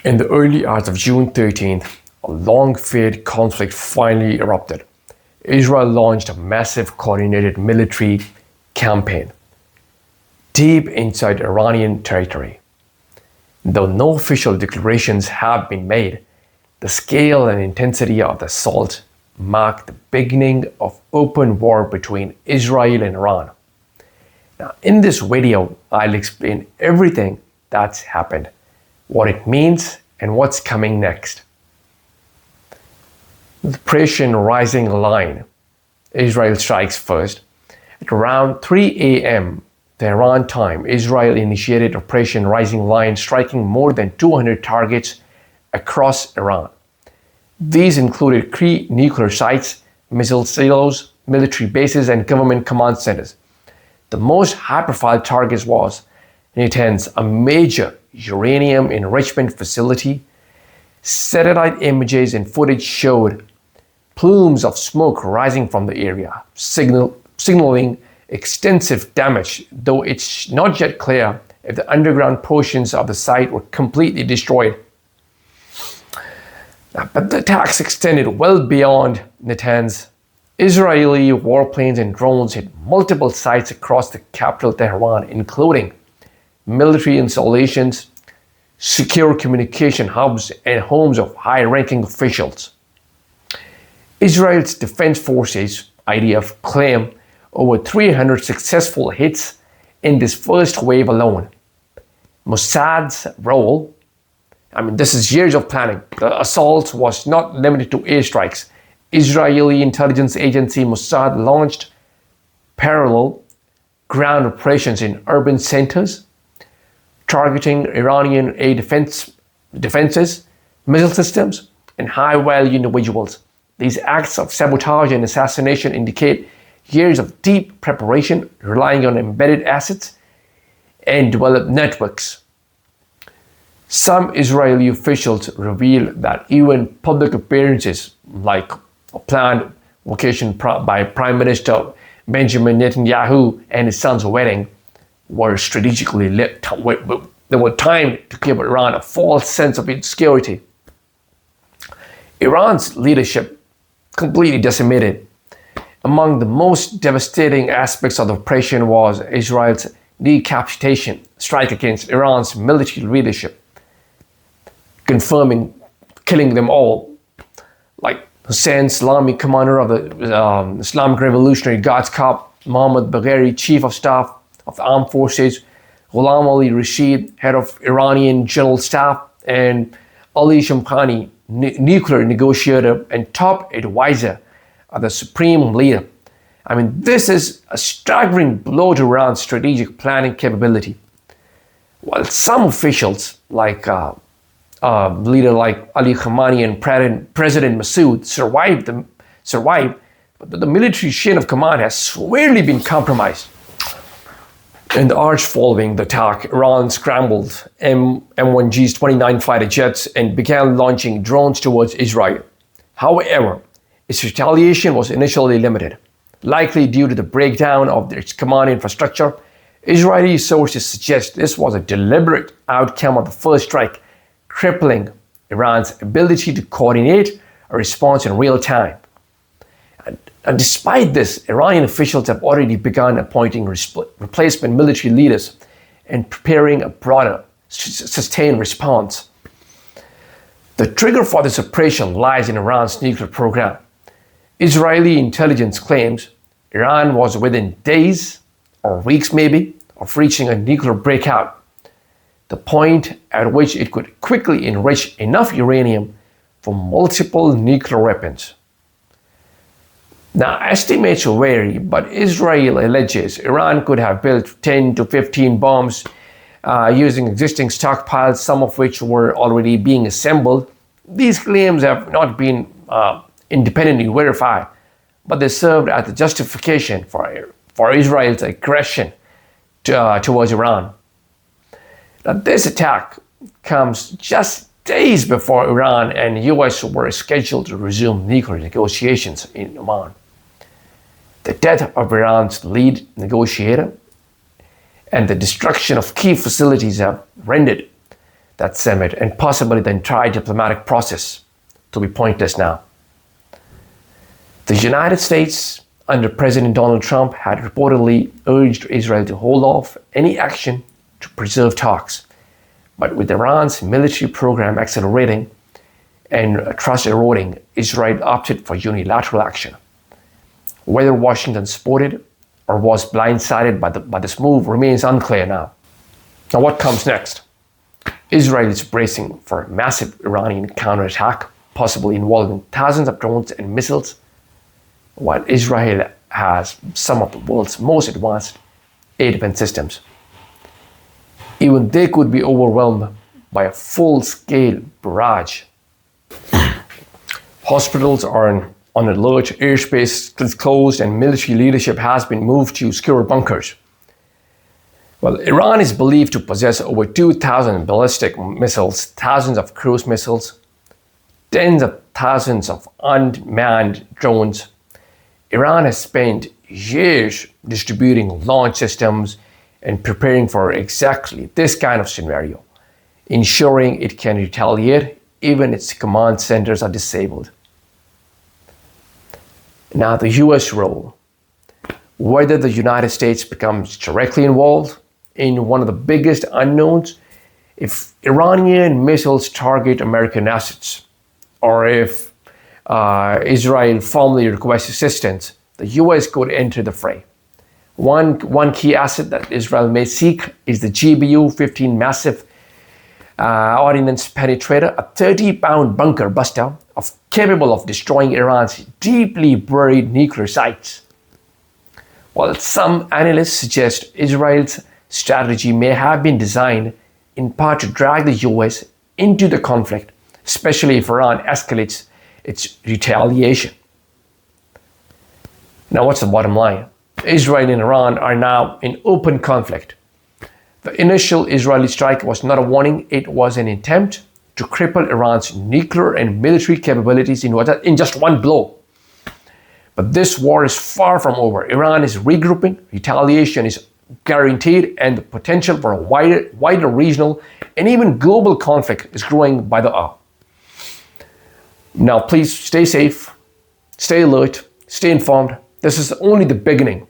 In the early hours of June 13th, a long-feared conflict finally erupted. Israel launched a massive coordinated military campaign deep inside Iranian territory. Though no official declarations have been made, the scale and intensity of the assault marked the beginning of open war between Israel and Iran. Now, in this video, I'll explain everything that's happened, what it means, and what's coming next. The Operation Rising Line. Israel strikes first. At around 3 a.m. Tehran time, Israel initiated Operation Rising Line, striking more than 200 targets across Iran. These included key nuclear sites, missile silos, military bases, and government command centers. The most high-profile target was Natanz, a major uranium enrichment facility. Satellite images and footage showed plumes of smoke rising from the area, signaling extensive damage, though it's not yet clear if the underground portions of the site were completely destroyed. But the attacks extended well beyond Natanz. Israeli warplanes and drones hit multiple sites across the capital Tehran, including military installations, secure communication hubs, and homes of high-ranking officials. Israel's Defense Forces, IDF, claim over 300 successful hits in this first wave alone. Mossad's role, this is years of planning. The assault was not limited to airstrikes. Israeli intelligence agency Mossad launched parallel ground operations in urban centers, targeting Iranian air defenses, missile systems, and high-value individuals. These acts of sabotage and assassination indicate years of deep preparation, relying on embedded assets and developed networks. Some Israeli officials revealed that even public appearances, like a planned vacation by Prime Minister Benjamin Netanyahu and his son's wedding, were strategically lit. They were timed to give Iran a false sense of insecurity. Iran's leadership completely decimated. Among the most devastating aspects of the operation was Israel's decapitation strike against Iran's military leadership, killing them all, like Hussein Salami, commander of the Islamic Revolutionary Guards Corps, Mohammad Bagheri, chief of staff of the armed forces, Ghulam Ali Rashid, head of Iranian general staff, and Ali Shamkhani, nuclear negotiator and top advisor of the supreme leader. This is a staggering blow to Iran's strategic planning capability. While some officials, like leader like Ali Khamenei and President Massoud, survived, but the military chain of command has severely been compromised. In the hours following the attack, Iran scrambled M1G's 29 fighter jets and began launching drones towards Israel. However, its retaliation was initially limited, likely due to the breakdown of its command infrastructure. Israeli sources suggest this was a deliberate outcome of the first strike, crippling Iran's ability to coordinate a response in real time. And despite this, Iranian officials have already begun appointing replacement military leaders and preparing a broader, sustained response. The trigger for this operation lies in Iran's nuclear program. Israeli intelligence claims Iran was within days or weeks maybe of reaching a nuclear breakout, the point at which it could quickly enrich enough uranium for multiple nuclear weapons. Now, estimates vary, but Israel alleges Iran could have built 10 to 15 bombs using existing stockpiles, some of which were already being assembled. These claims have not been independently verified, but they served as the justification for Israel's aggression towards Iran. Now, this attack comes just days before Iran and the US were scheduled to resume nuclear negotiations in Oman. The death of Iran's lead negotiator and the destruction of key facilities have rendered that summit and possibly the entire diplomatic process to be pointless now. The United States, under President Donald Trump, had reportedly urged Israel to hold off any action to preserve talks. But with Iran's military program accelerating and trust eroding, Israel opted for unilateral action. Whether Washington supported or was blindsided by this move remains unclear now. Now, what comes next? Israel is bracing for a massive Iranian counterattack, possibly involving thousands of drones and missiles, while Israel has some of the world's most advanced air defense systems. Even they could be overwhelmed by a full-scale barrage. Hospitals are on alert, airspace is closed, and military leadership has been moved to secure bunkers. Well, Iran is believed to possess over 2,000 ballistic missiles, thousands of cruise missiles, tens of thousands of unmanned drones. Iran has spent years distributing launch systems and preparing for exactly this kind of scenario, ensuring it can retaliate even its command centers are disabled. Now, the US role. Whether the United States becomes directly involved in one of the biggest unknowns, if Iranian missiles target American assets, or if Israel formally requests assistance, the US could enter the fray. One key asset that Israel may seek is the GBU-15 massive ordnance penetrator, a 30-pound bunker buster capable of destroying Iran's deeply buried nuclear sites. While some analysts suggest Israel's strategy may have been designed in part to drag the US into the conflict, especially if Iran escalates its retaliation. Now, what's the bottom line? Israel and Iran are now in open conflict. The initial Israeli strike was not a warning, it was an attempt to cripple Iran's nuclear and military capabilities in just one blow. But this war is far from over. Iran is regrouping, retaliation is guaranteed, and the potential for a wider regional and even global conflict is growing by the hour. Now, please stay safe, stay alert, stay informed. This is only the beginning.